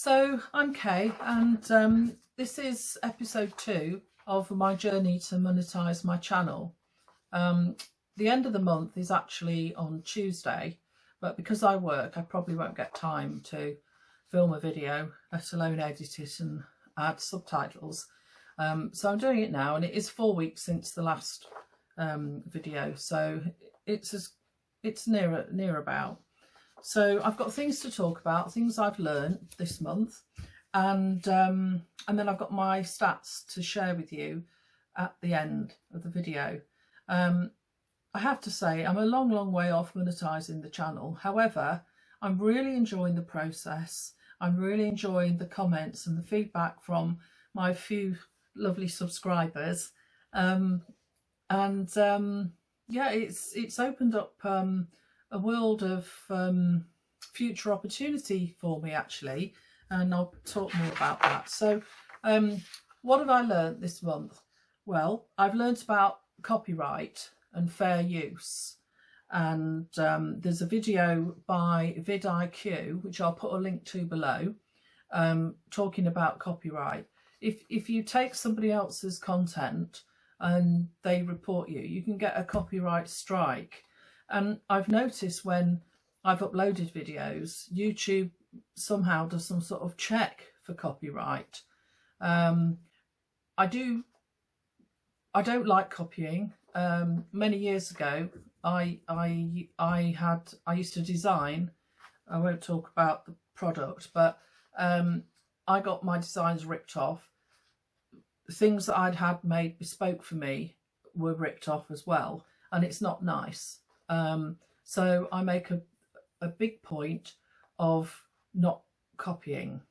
So I'm Kay, and this is episode 2 of my journey to monetize my channel. The end of the month is actually on Tuesday, but because I work, I probably won't get time to film a video, let alone edit it and add subtitles. So I'm doing it now, and it is 4 weeks since the last video, so it's near about. So I've got things to talk about, things I've learned this month, and then I've got my stats to share with you at the end of the video. I have to say I'm a long way off monetizing the channel. However, I'm really enjoying the process. I'm really enjoying the comments and the feedback from my few lovely subscribers, yeah, it's opened up a world of future opportunity for me, actually, and I'll talk more about that. So what have I learned this month? Well, I've learnt about copyright and fair use, and there's a video by vidIQ, which I'll put a link to below, talking about copyright. If you take somebody else's content and they report you, you can get a copyright strike. And I've noticed when I've uploaded videos, YouTube somehow does some sort of check for copyright. I don't like copying. Many years ago, I used to design. I won't talk about the product, but I got my designs ripped off. Things that I'd had made bespoke for me were ripped off as well, and it's not nice. So I make a big point of not copying.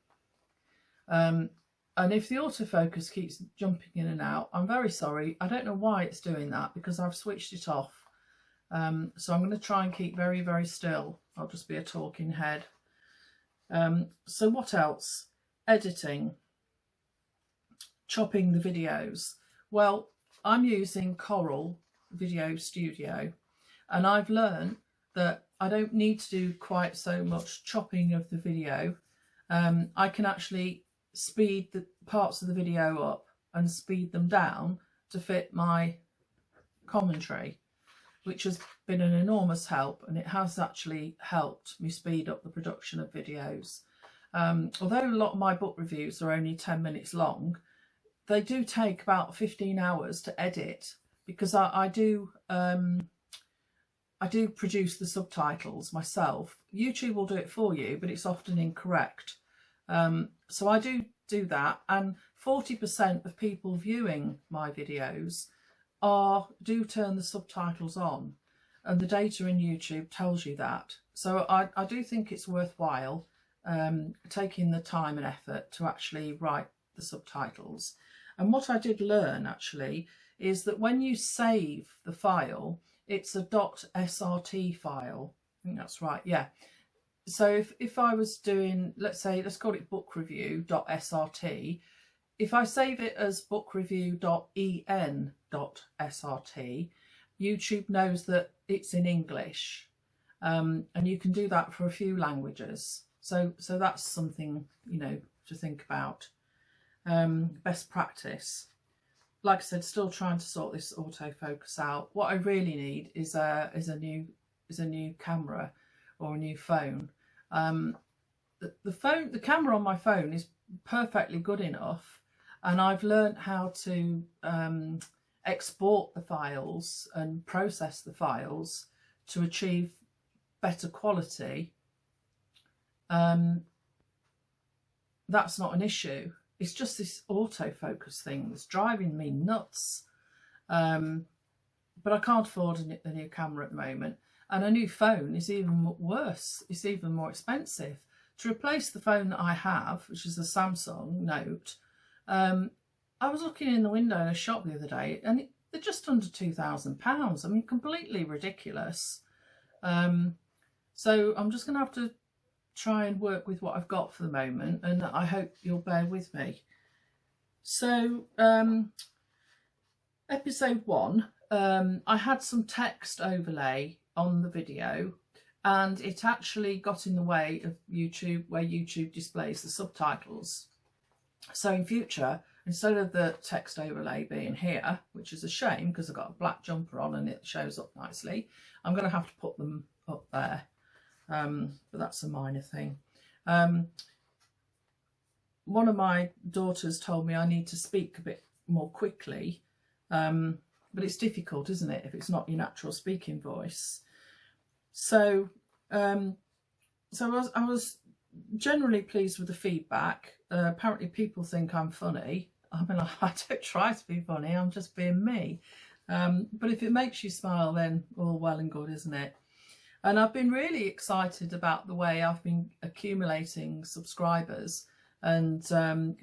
And if the autofocus keeps jumping in and out, I'm very sorry. I don't know why it's doing that, because I've switched it off. So I'm going to try and keep very still. I'll just be a talking head. So what else? Editing. Chopping the videos. Well, I'm using Corel Video Studio, and I've learned that I don't need to do quite so much chopping of the video. I can actually speed the parts of the video up and speed them down to fit my commentary, which has been an enormous help, and it has actually helped me speed up the production of videos. Although a lot of my book reviews are only 10 minutes long, they do take about 15 hours to edit, because I do produce the subtitles myself. YouTube will do it for you, but it's often incorrect. So I do that, and 40% of people viewing my videos do turn the subtitles on, and the data in YouTube tells you that. So I do think it's worthwhile taking the time and effort to actually write the subtitles. And what I did learn actually is that when you save the file, it's a .srt file. I think that's right, yeah. So if I was doing, let's call it bookreview.srt, if I save it as bookreview.en.srt, YouTube knows that it's in English, and you can do that for a few languages. So that's something, you know, to think about. Best practice. Like I said, still trying to sort this autofocus out. What I really need is a new camera or a new phone. The camera on my phone is perfectly good enough, and I've learned how to export the files and process the files to achieve better quality. That's not an issue. It's just this autofocus thing that's driving me nuts. But I can't afford a new camera at the moment. And a new phone is even worse. It's even more expensive. To replace the phone that I have, which is a Samsung Note, I was looking in the window in a shop the other day, and they're just under £2,000. I mean, completely ridiculous. So I'm just going to have to try and work with what I've got for the moment, and I hope you'll bear with me. So episode 1, I had some text overlay on the video, and it actually got in the way of YouTube, where YouTube displays the subtitles. So in future, instead of the text overlay being here, which is a shame because I've got a black jumper on and it shows up nicely, I'm going to have to put them up there, but that's a minor thing. One of my daughters told me I need to speak a bit more quickly, but it's difficult, isn't it, if it's not your natural speaking voice. So I was generally pleased with the feedback. Apparently people think I'm funny. I mean, I don't try to be funny, I'm just being me. But if it makes you smile, then all well and good, isn't it? And I've been really excited about the way I've been accumulating subscribers, and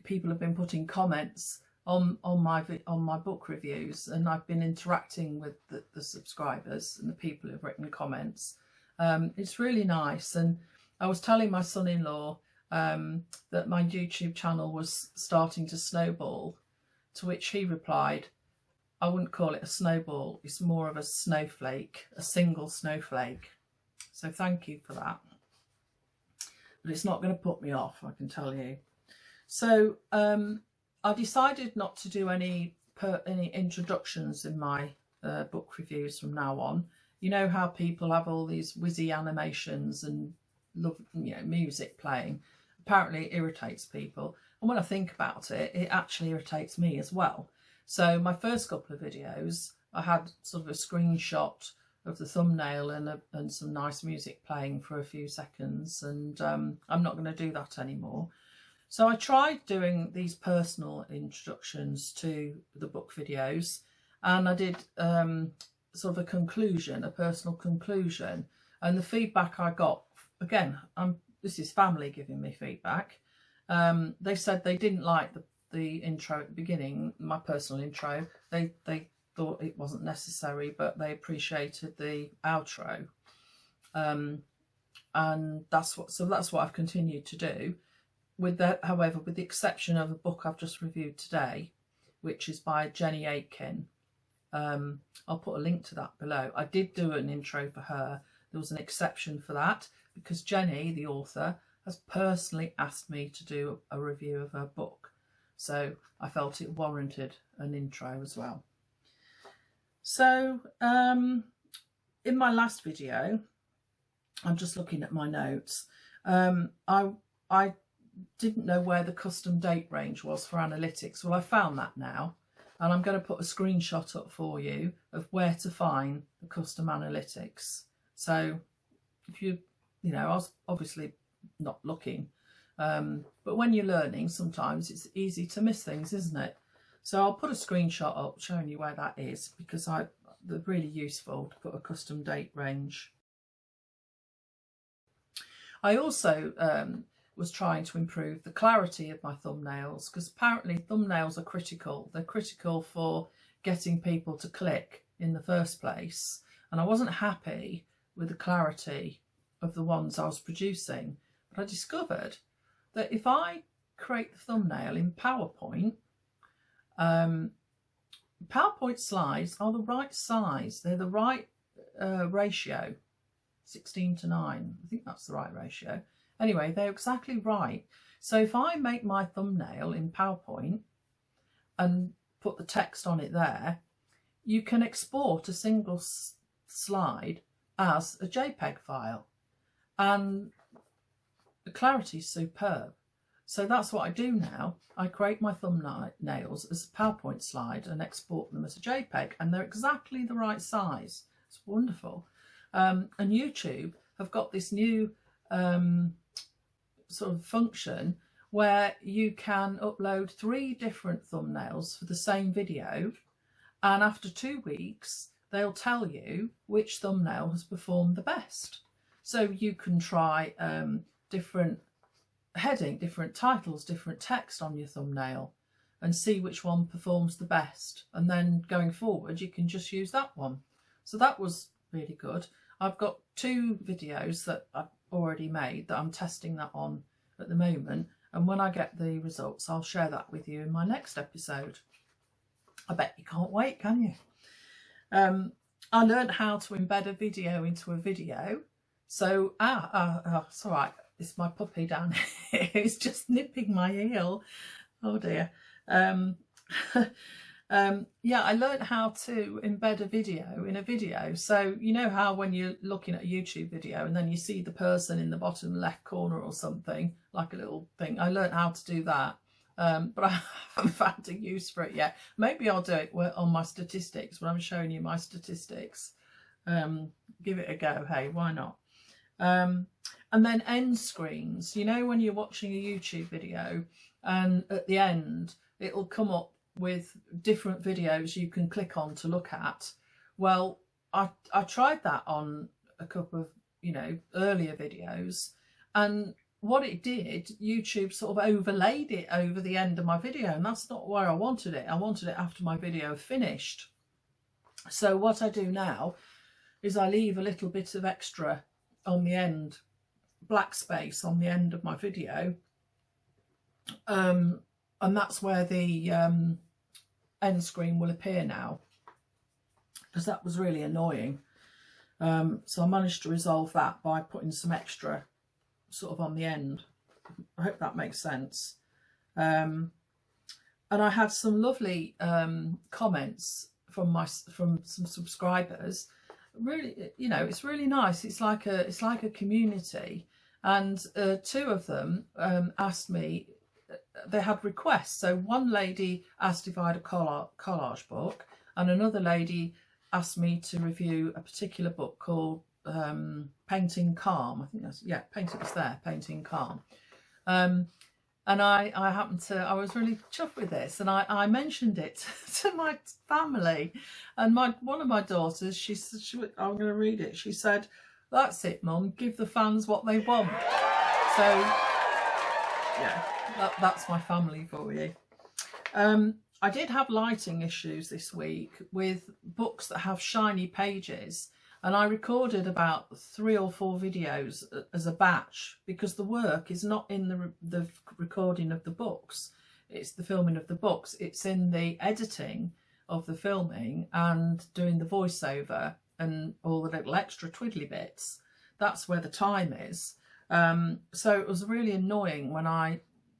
people have been putting comments on my book reviews, and I've been interacting with the subscribers and the people who've written comments. It's really nice. And I was telling my son-in-law that my YouTube channel was starting to snowball, to which he replied, I wouldn't call it a snowball, it's more of a snowflake, a single snowflake. So thank you for that. But it's not going to put me off, I can tell you. So I decided not to do any introductions in my book reviews from now on. You know how people have all these whizzy animations and love, you know, music playing. Apparently it irritates people, and when I think about it, it actually irritates me as well. So my first couple of videos, I had sort of a screenshot of the thumbnail and some nice music playing for a few seconds, and I'm not going to do that anymore. So I tried doing these personal introductions to the book videos, and I did sort of a conclusion, a personal conclusion, and the feedback I got, again, this is family giving me feedback. They said they didn't like the intro at the beginning, my personal intro. They thought it wasn't necessary, but they appreciated the outro. And that's what I've continued to do. With that, however, with the exception of a book I've just reviewed today, which is by Jenny Aitken. I'll put a link to that below. I did do an intro for her. There was an exception for that because Jenny, the author, has personally asked me to do a review of her book. So I felt it warranted an intro as well. So in my last video, I'm just looking at my notes. I didn't know where the custom date range was for analytics. Well, I found that now, and I'm going to put a screenshot up for you of where to find the custom analytics. So if you know, I was obviously not looking, but when you're learning, sometimes it's easy to miss things, isn't it? So I'll put a screenshot up showing you where that is, because they're really useful to put a custom date range. I also was trying to improve the clarity of my thumbnails, because apparently thumbnails are critical. They're critical for getting people to click in the first place. And I wasn't happy with the clarity of the ones I was producing. But I discovered that if I create the thumbnail in PowerPoint, PowerPoint slides are the right size. They're the right ratio, 16:9. I think that's the right ratio. Anyway, they're exactly right. So if I make my thumbnail in PowerPoint and put the text on it there, you can export a single slide as a JPEG file, and the clarity is superb. So that's what I do now. I create my thumbnails as a PowerPoint slide and export them as a JPEG, and they're exactly the right size. It's wonderful. And YouTube have got this new sort of function where you can upload 3 different thumbnails for the same video, and after 2 weeks they'll tell you which thumbnail has performed the best. So you can try different heading, different titles, different text on your thumbnail and see which one performs the best, and then going forward you can just use that one. So that was really good. I've got 2 videos that I've already made that I'm testing that on at the moment, and when I get the results I'll share that with you in my next episode. I bet you can't wait, can you? I learned how to embed a video into a video. So, it's all right. It's my puppy down here. It's just nipping my heel. Oh dear. Yeah, I learned how to embed a video in a video. So you know how when you're looking at a YouTube video and then you see the person in the bottom left corner or something, like a little thing. I learned how to do that, but I haven't found a use for it yet. Maybe I'll do it on my statistics when I'm showing you my statistics. Give it a go. Hey, why not? And then end screens. You know when you're watching a YouTube video and at the end it'll come up with different videos you can click on to look at. Well, I tried that on a couple of, you know, earlier videos, and what it did, YouTube sort of overlaid it over the end of my video, and that's not where I wanted it. I wanted it after my video finished. So what I do now is I leave a little bit of extra on the end, black space on the end of my video, and that's where the end screen will appear now, because that was really annoying. So I managed to resolve that by putting some extra sort of on the end. I hope that makes sense. And I had some lovely comments from some subscribers. Really, you know, it's really nice. It's like a community, and two of them asked me. They had requests. So one lady asked if I had a collage book, and another lady asked me to review a particular book called Painting Calm. I think that's, yeah, Painting Calm. And I happened to, I was really chuffed with this, and I mentioned it to my family, and one of my daughters, she said, I'm going to read it. She said, "That's it, Mum, give the fans what they want." So yeah, that's my family for you. I did have lighting issues this week with books that have shiny pages, and I recorded about 3 or 4 videos as a batch, because the work is not in the recording of the books, it's the filming of the books. It's in the editing of the filming and doing the voiceover and all the little extra twiddly bits. That's where the time is. So it was really annoying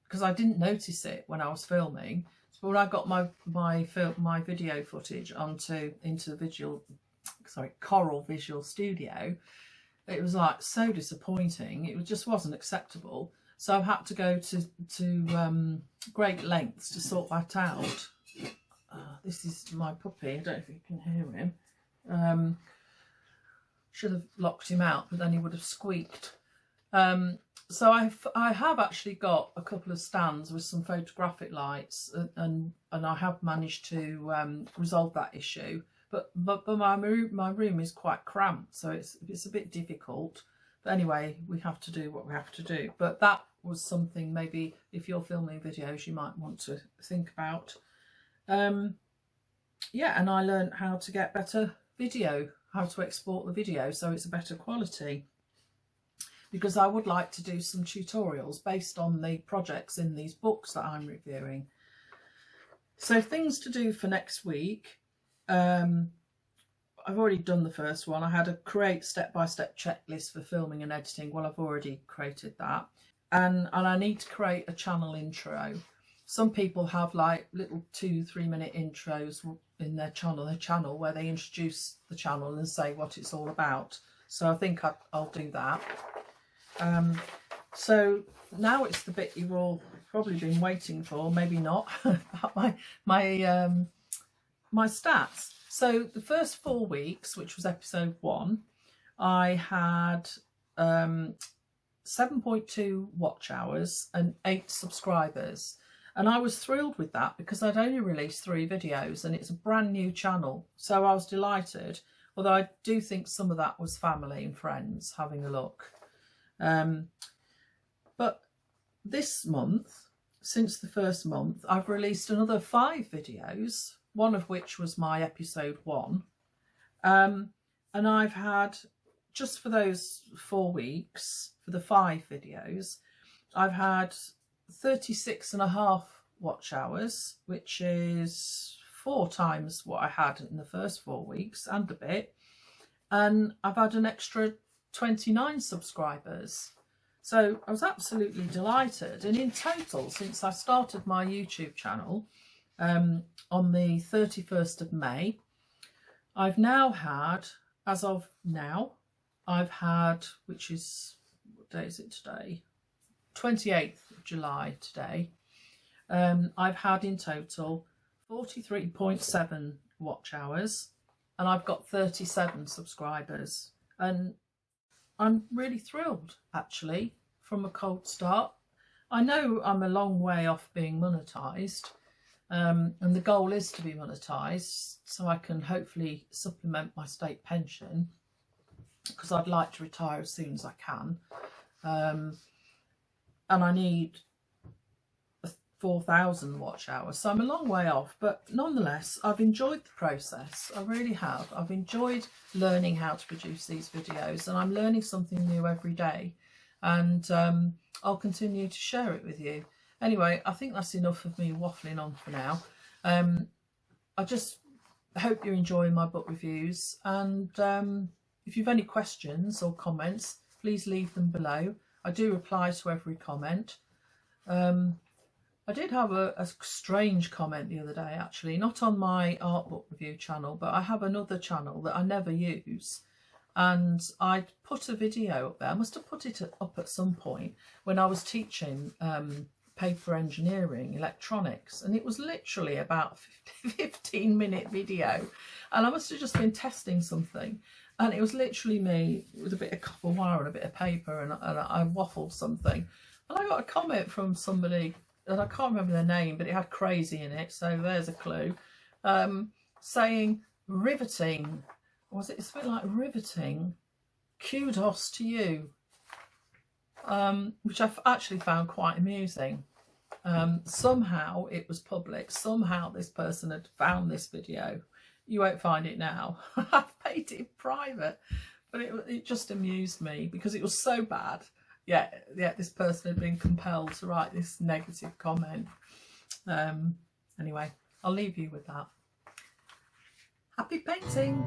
because I didn't notice it when I was filming. So when I got my video footage into Corel Video Studio, it was like so disappointing. It just wasn't acceptable. So I've had to go to great lengths to sort that out. This is my puppy. I don't know if you can hear him. Should have locked him out, but then he would have squeaked. So I have actually got a couple of stands with some photographic lights, and I have managed to resolve that issue. But my room is quite cramped, so it's a bit difficult. But anyway, we have to do what we have to do. But that was something maybe if you're filming videos you might want to think about. Yeah, and I learned how to get better video, how to export the video so it's a better quality, because I would like to do some tutorials based on the projects in these books that I'm reviewing. So things to do for next week. I've already done the first one. I had a create step-by-step checklist for filming and editing. Well, I've already created that. And I need to create a channel intro. Some people have like little 2-3 minute intros in their channel where they introduce the channel and say what it's all about. So I think I'll do that. So now it's the bit you've all probably been waiting for, maybe not, about my stats. So the first 4 weeks, which was episode 1, I had 7.2 watch hours and 8 subscribers. And I was thrilled with that because I'd only released 3 videos and it's a brand new channel. So I was delighted, although I do think some of that was family and friends having a look. But this month, since the first month, I've released another 5 videos, one of which was my episode 1. And I've had, just for those 4 weeks, for the 5 videos, I've had 36.5 watch hours, which is 4 times what I had in the first 4 weeks and a bit. And I've had an extra 29 subscribers. So I was absolutely delighted. And in total, since I started my YouTube channel on the 31st of May, I've now had, as of now, I've had, which is, what day is it today? 28th of July today. I've had in total 43.7 watch hours, and I've got 37 subscribers. And I'm really thrilled, actually, from a cold start. I know I'm a long way off being monetised, and the goal is to be monetised so I can hopefully supplement my state pension, because I'd like to retire as soon as I can. And I need 4,000 watch hours, so I'm a long way off, but nonetheless I've enjoyed the process. I really have. I've enjoyed learning how to produce these videos, and I'm learning something new every day, and I'll continue to share it with you. Anyway, I think that's enough of me waffling on for now. I just hope you're enjoying my book reviews, and if you've any questions or comments, please leave them below. I do reply to every comment. I did have a strange comment the other day, actually, not on my art book review channel, but I have another channel that I never use, and I put a video up there. I must have put it up at some point when I was teaching paper engineering, electronics, and it was literally about a 15-minute video, and I must have just been testing something, and it was literally me with a bit of copper wire and a bit of paper, and I waffled something, and I got a comment from somebody, and I can't remember their name, but it had crazy in it, so there's a clue, saying riveting. Was it? It's a bit like riveting. Kudos to you. Which I've actually found quite amusing. Somehow it was public. Somehow this person had found this video. You won't find it now. I've made it private, but it just amused me because it was so bad. Yeah, this person had been compelled to write this negative comment. Anyway, I'll leave you with that. Happy painting!